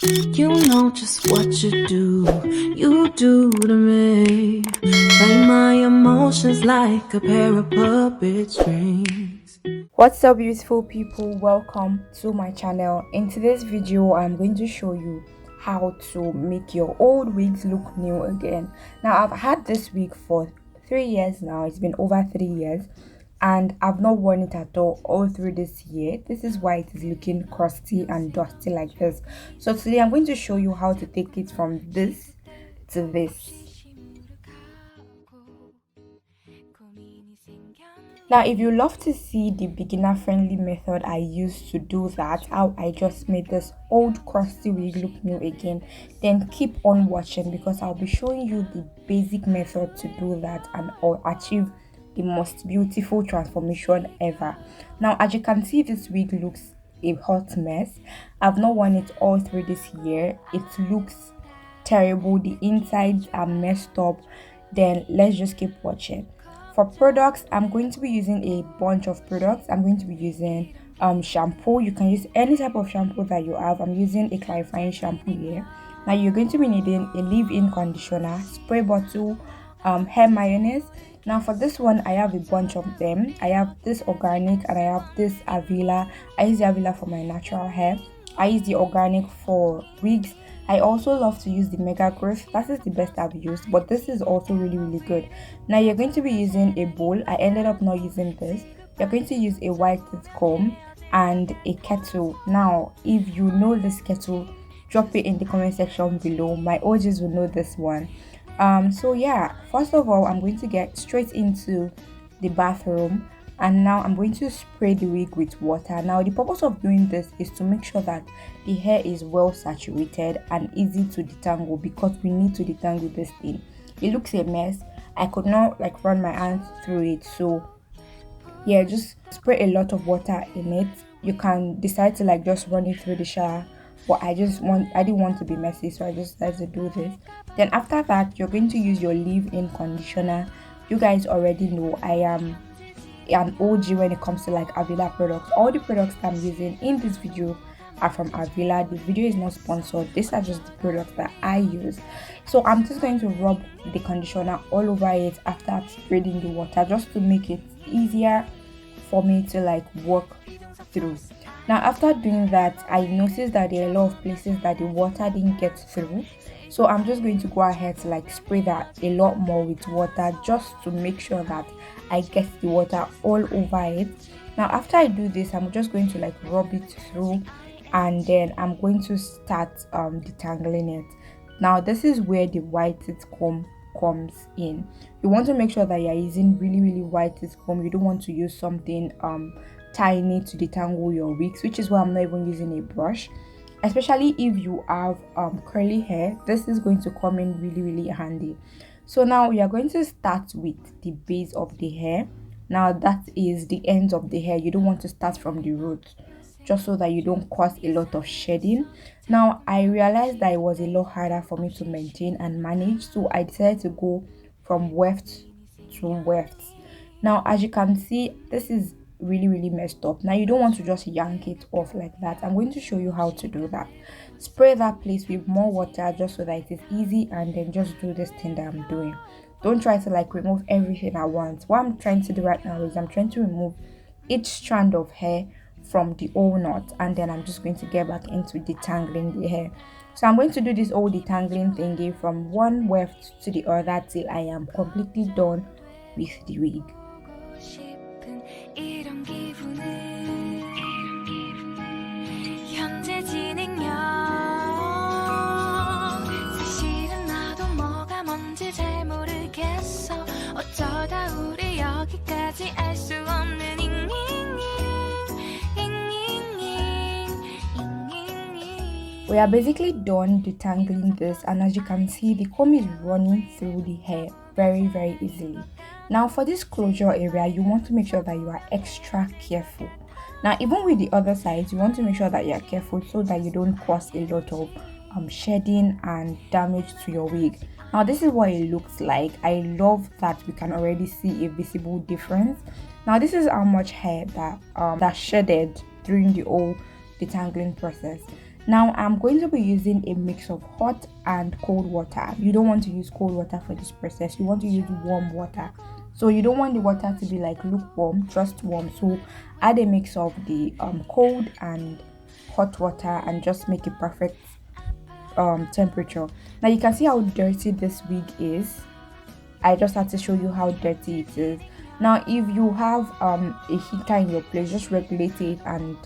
You know just what you do to me. Play my emotions like a pair of puppet strings. What's up, beautiful people? Welcome to my channel. In today's video, I'm going to show you how to make your old wigs look new again. Now, I've had this wig for 3 years now. It's been over 3 years and I've not worn it at all through this year. This is why it is looking crusty and dusty like this. So today I'm going to show you how to take it from this to this. Now, if you love to see the beginner friendly method I used to do that, how I just made this old crusty wig look new again, then keep on watching because I'll be showing you the basic method to do that and I'll achieve the most beautiful transformation ever. Now, as you can see, this wig looks a hot mess. I've not worn it all through this year. It looks terrible. The insides are messed up. Then let's just keep watching. For products, I'm going to be using a bunch of products. I'm going to be using shampoo. You can use any type of shampoo that you have. I'm using a clarifying shampoo here. Now you're going to be needing a leave-in conditioner, spray bottle, hair mayonnaise. Now for this one, I have a bunch of them. I have this organic and I have this Avila. I use the Avila for my natural hair. I use the organic for wigs. I also love to use the Mega Growth. That is the best I've used, but this is also really good. Now you're going to be using a bowl. I ended up not using this. You're going to use a white comb and a kettle. Now, if you know this kettle, drop it in the comment section below. My OGs will know this one. So yeah, first of all, I'm going to get straight into the bathroom and now I'm going to spray the wig with water. Now the purpose of doing this is to make sure that the hair is well saturated and easy to detangle because we need to detangle this thing. It looks a mess. I could not run my hands through it, so yeah, just spray a lot of water in it. You can decide to just run it through the shower, but I didn't want to be messy, so I just decided to do this. Then after that, you're going to use your leave-in conditioner. You guys already know I am an OG when it comes to Avila products. All the products that I'm using in this video are from Avila. The video is not sponsored. These are just the products that I use. So I'm just going to rub the conditioner all over it after spreading the water just to make it easier for me to work through. Now after doing that, I noticed that there are a lot of places that the water didn't get through, so I'm just going to go ahead to spray that a lot more with water just to make sure that I get the water all over it. Now after I do this, I'm just going to rub it through and then I'm going to start detangling it. Now this is where the white comb comes in. You want to make sure that you're using really white comb. You don't want to use something tiny to detangle your wigs, which is why I'm not even using a brush. Especially if you have curly hair, this is going to come in really handy. So now we are going to start with the base of the hair. Now that is the ends of the hair. You don't want to start from the roots, just so that you don't cause a lot of shedding. Now I realized that it was a lot harder for me to maintain and manage, so I decided to go from weft to weft. Now as you can see, this is really messed up. Now you don't want to just yank it off like that. I'm going to show you how to do that. Spray that place with more water just so that it is easy, and then just do this thing that I'm doing. Don't try to remove everything at once. What I'm trying to do right now is I'm trying to remove each strand of hair from the whole knot, and then I'm just going to get back into detangling the hair. So I'm going to do this whole detangling thingy from one weft to the other till I am completely done with the wig. We are basically done detangling this, and as you can see, the comb is running through the hair very easily. Now for this closure area, you want to make sure that you are extra careful. Now even with the other sides, you want to make sure that you are careful so that you don't cause a lot of shedding and damage to your wig. Now this is what it looks like. I love that we can already see a visible difference. Now this is how much hair that shedded during the whole detangling process. Now I'm going to be using a mix of hot and cold water. You don't want to use cold water for this process, you want to use warm water. So you don't want the water to be like lukewarm, just warm. So add a mix of the cold and hot water and just make it perfect temperature. Now you can see how dirty this wig is. I just had to show you how dirty it is. Now if you have a heater in your place, just regulate it and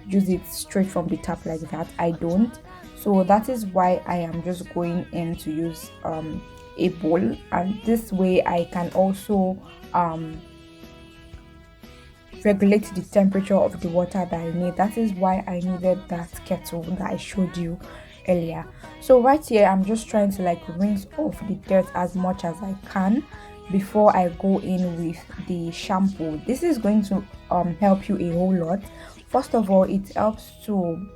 use it straight from the tap like that. I don't, so that is why I am just going in to use a bowl, and this way I can also regulate the temperature of the water that I need. That is why I needed that kettle that I showed you earlier. So right here I'm just trying to like rinse off the dirt as much as I can before I go in with the shampoo. This is going to help you a whole lot. First of all, it helps to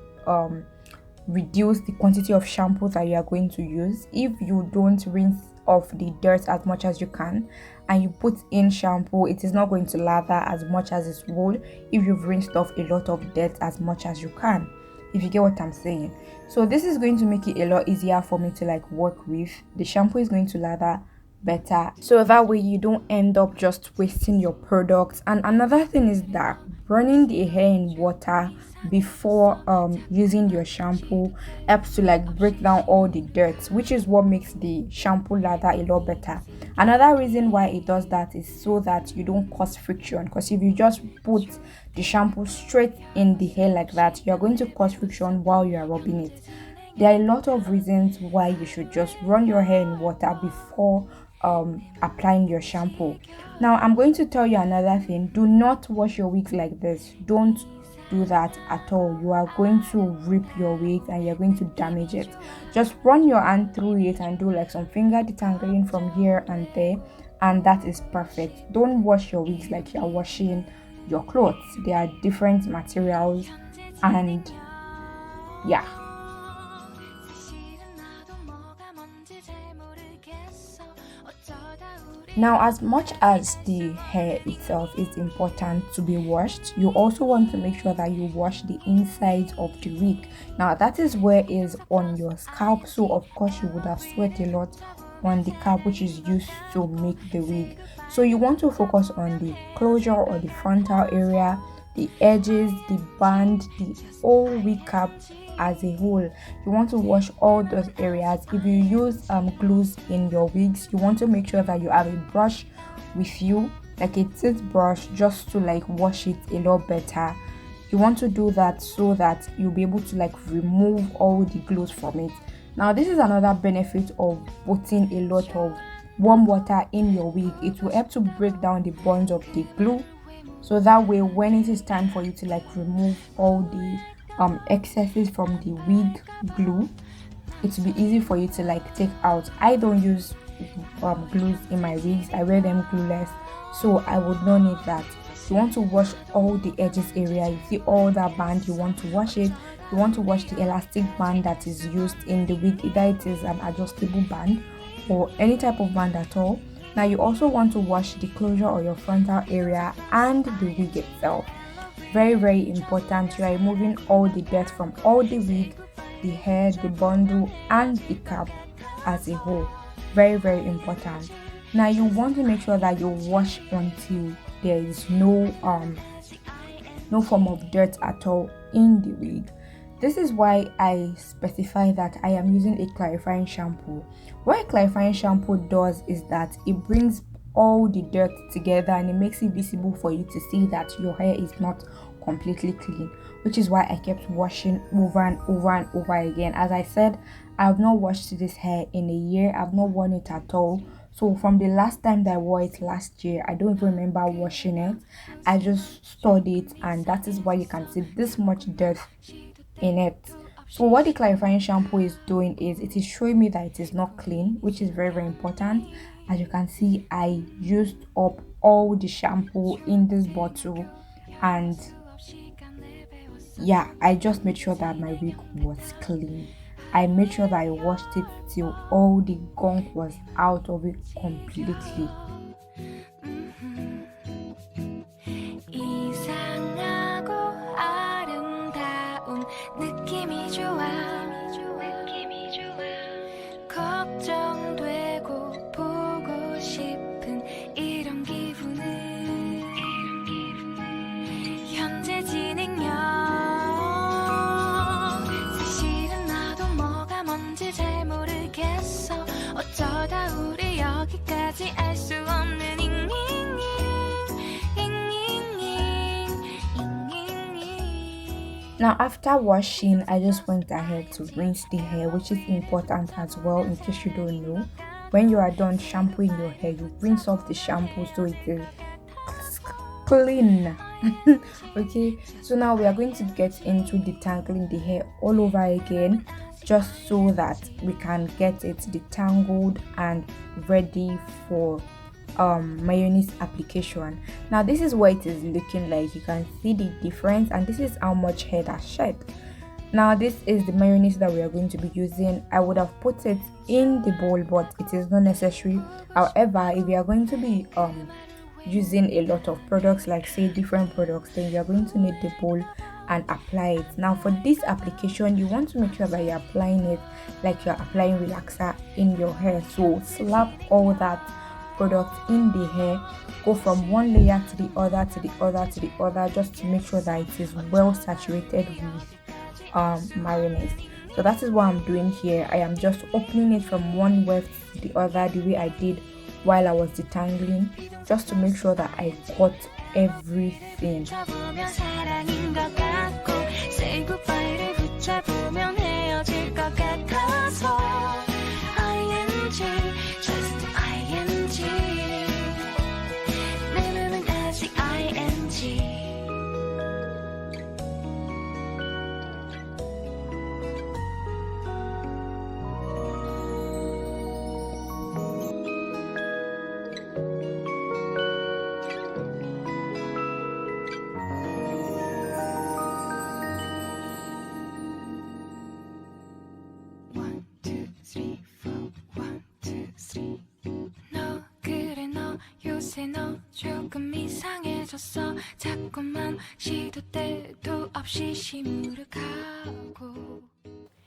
reduce the quantity of shampoo that you are going to use. If you don't rinse off the dirt as much as you can and you put in shampoo, it is not going to lather as much as it would if you've rinsed off a lot of dirt as much as you can, if you get what I'm saying. So this is going to make it a lot easier for me to like work with. The shampoo is going to lather better, so that way you don't end up just wasting your products. And another thing is that burning the hair in water before using your shampoo helps to like break down all the dirt, which is what makes the shampoo lather a lot better. Another reason why it does that is so that you don't cause friction, because if you just put the shampoo straight in the hair like that, you're going to cause friction while you are rubbing it. There are a lot of reasons why you should just run your hair in water before applying your shampoo. Now I'm going to tell you another thing. Do not wash your wigs like this. Don't do that at all. You are going to rip your wig and you're going to damage it. Just run your hand through it and do like some finger detangling from here and there, and that is perfect. Don't wash your wigs like you're washing your clothes. They are different materials, and yeah. Now, as much as the hair itself is important to be washed, you also want to make sure that you wash the inside of the wig. Now, that is where it is on your scalp, so of course you would have sweat a lot on the cap, which is used to make the wig. So you want to focus on the closure or the frontal area, the edges, the band, the whole wig cap as a whole. You want to wash all those areas. If you use glues in your wigs, you want to make sure that you have a brush with you, like a toothbrush, just to like wash it a lot better. You want to do that so that you'll be able to like remove all the glues from it. Now this is another benefit of putting a lot of warm water in your wig. It will help to break down the bonds of the glue, so that way when it is time for you to like remove all the excesses from the wig glue, it will be easy for you to like take out. I don't use glues in my wigs. I wear them glueless, so I would not need that. You want to wash all the edges area. You see all that band, you want to wash it. You want to wash the elastic band that is used in the wig, either it is an adjustable band or any type of band at all. Now you also want to wash the closure or your frontal area and the wig itself. Very, very important. You are removing all the dirt from all the wig, the hair, the bundle, and the cap as a whole. Very, very important. Now you want to make sure that you wash until there is no form of dirt at all in the wig. This is why I specify that I am using a clarifying shampoo. What a clarifying shampoo does is that it brings all the dirt together and it makes it visible for you to see that your hair is not completely clean, which is why I kept washing over and over and over again. As I said, I have not washed this hair in a year. I've not worn it at all. So from the last time that I wore it last year, I don't even remember washing it. I just stored it, and that is why you can see this much dirt in it. So what the clarifying shampoo is doing is it is showing me that it is not clean, which is very, very important. As you can see, I used up all the shampoo in this bottle, and yeah, I just made sure that my wig was clean. I made sure that I washed it till all the gunk was out of it completely. 느낌이 좋아 어쩌다 우리 여기까지 알 수 없는 Now after washing, I just went ahead to rinse the hair, which is important as well in case you don't know. When you are done shampooing your hair, you rinse off the shampoo so it is clean. Okay, so now we are going to get into detangling the hair all over again, just so that we can get it detangled and ready for mayonnaise application. Now this is what it is looking like. You can see the difference, and this is how much hair that shed. Now this is the mayonnaise that we are going to be using. I would have put it in the bowl, but it is not necessary. However, if we are going to be using a lot of products, like say different products, then you are going to need the bowl and apply it. Now for this application, you want to make sure that you're applying it like you're applying relaxer in your hair. So slap all that product in the hair, go from one layer to the other to the other to the other, just to make sure that it is well saturated with mayonnaise. So that is what I'm doing here. I am just opening it from one weft to the other, the way I did while I was detangling, just to make sure that I got everything. 너 조금 이상해졌어 자꾸만 시도 때도 없이 시무룩하고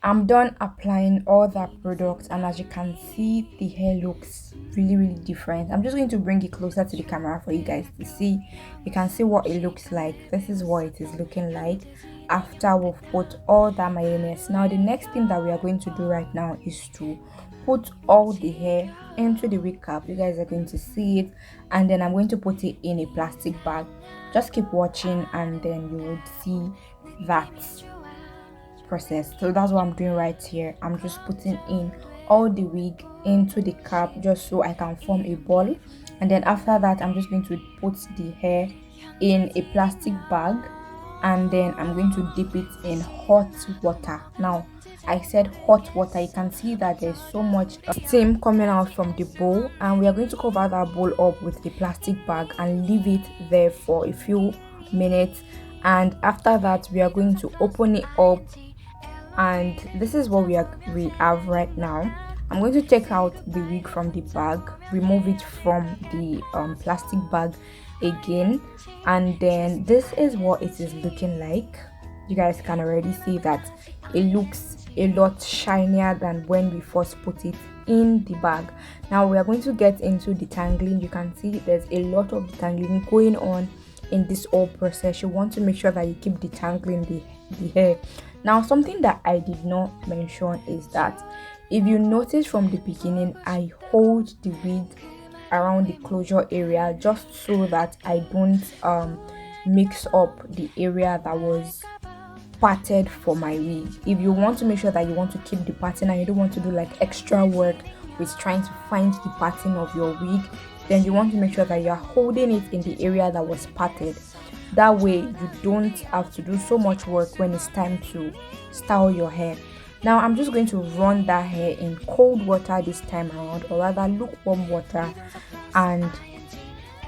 I'm done applying all that product, and as you can see, the hair looks really different. I'm just going to bring it closer to the camera for you guys to see. You can see what it looks like. This is what it is looking like after we've put all that mayonnaise. Now the next thing that we are going to do right now is to put all the hair into the wig cap. You guys are going to see it, and then I'm going to put it in a plastic bag. Just keep watching and then you would see that process. So that's what I'm doing right here. I'm just putting in all the wig into the cap just so I can form a ball, and then after that I'm just going to put the hair in a plastic bag, and then I'm going to dip it in hot water. Now I said hot water. You can see that there's so much steam coming out from the bowl, and we are going to cover that bowl up with the plastic bag and leave it there for a few minutes. And after that we are going to open it up, and this is what we have right now. I'm going to take out the wig from the bag, remove it from the plastic bag again, and then this is what it is looking like. You guys can already see that it looks a lot shinier than when we first put it in the bag. Now we are going to get into detangling. You can see there's a lot of detangling going on in this whole process. You want to make sure that you keep detangling the hair. Now something that I did not mention is that if you notice from the beginning, I hold the wig around the closure area just so that I don't mix up the area that was parted for my wig. If you want to make sure that you want to keep the pattern and you don't want to do like extra work with trying to find the pattern of your wig, then you want to make sure that you are holding it in the area that was parted. That way you don't have to do so much work when it's time to style your hair. Now I'm just going to run that hair in cold water this time around, or rather lukewarm water, and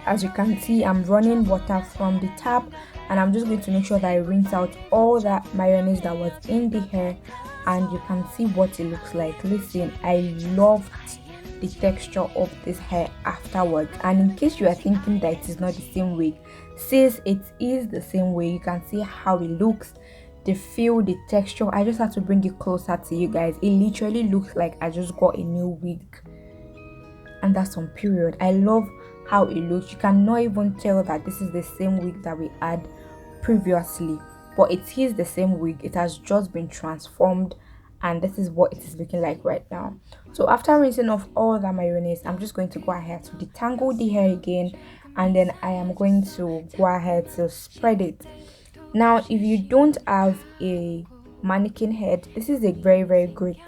as you can see I'm running water from the tap, and I'm just going to make sure that I rinse out all that mayonnaise that was in the hair, and you can see what it looks like. Listen, I loved the texture of this hair afterwards, and in case you are thinking that it is not the same wig, since it is the same way, you can see how it looks, the feel, the texture. I just have to bring it closer to you guys. It literally looks like I just got a new wig, and that's on period. I love how it looks. You cannot even tell that this is the same wig that we had previously, but it is the same wig. It has just been transformed and this is what it is looking like right now. So after rinsing off all that mayonnaise, I'm just going to go ahead to detangle the hair again, and then I am going to go ahead to spread it. Now if you don't have a mannequin head, this is a very great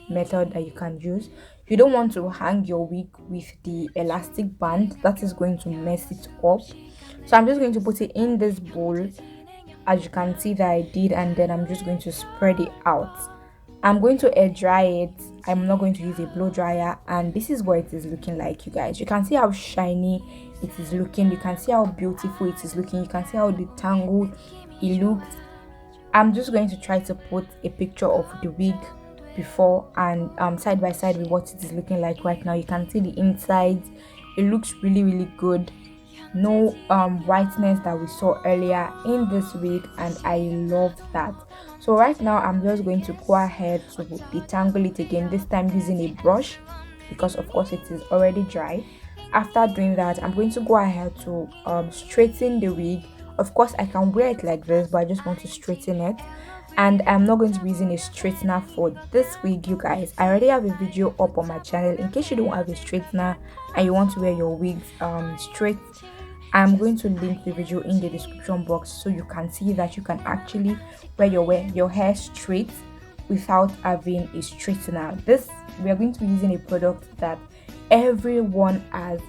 method that you can use. You don't want to hang your wig with the elastic band, that is going to mess it up. So I'm just going to put it in this bowl, as you can see that I did, and then I'm just going to spread it out. I'm going to air dry it. I'm not going to use a blow dryer, and this is what it is looking like, you guys. You can see how shiny it is looking. You can see how beautiful it is looking. You can see how detangled it looks. I'm just going to try to put a picture of the wig before and side by side with what it is looking like right now. You can see the insides. It looks really good. No whiteness that we saw earlier in this wig, and I love that. So right now I'm just going to go ahead to detangle it again, this time using a brush, because of course it is already dry. After doing that, I'm going to go ahead to straighten the wig. Of course I can wear it like this, but I just want to straighten it, and I'm not going to be using a straightener for this wig, you guys. I already have a video up on my channel in case you don't have a straightener and you want to wear your wigs straight. I'm going to link the video in the description box so you can see that you can actually wear your hair straight without having a straightener. This, we are going to be using a product that everyone has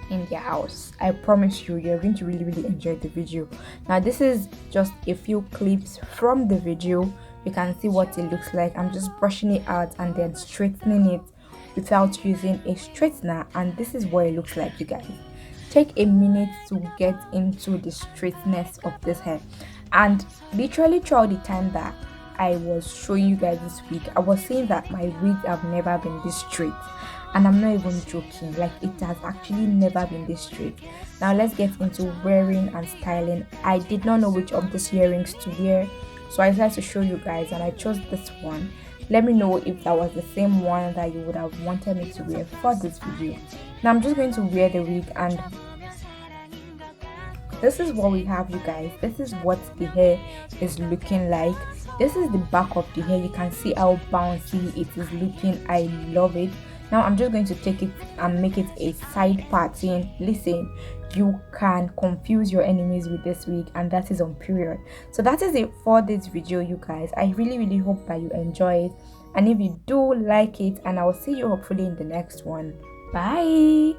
in their house. I promise you, you're going to really enjoy the video. Now this is just a few clips from the video. You can see what it looks like. I'm just brushing it out and then straightening it without using a straightener, and this is what it looks like, you guys. Take a minute to get into the straightness of this hair, and literally throughout the time that I was showing you guys this wig, I was saying that my wigs have never been this straight, and I'm not even joking. Like, it has actually never been this straight. Now let's get into wearing and styling. I did not know which of these earrings to wear, so I decided to show you guys, and I chose this one. Let me know if that was the same one that you would have wanted me to wear for this video. Now I'm just going to wear the wig, and this is what we have, you guys. This is what the hair is looking like. This is the back of the hair. You can see how bouncy it is looking. I love it. Now I'm just going to take it and make it a side parting. Listen, you can confuse your enemies with this wig, and that is on period. So that is it for this video, you guys. I really hope that you enjoy it, and if you do like it, and I will see you hopefully in the next one. Bye.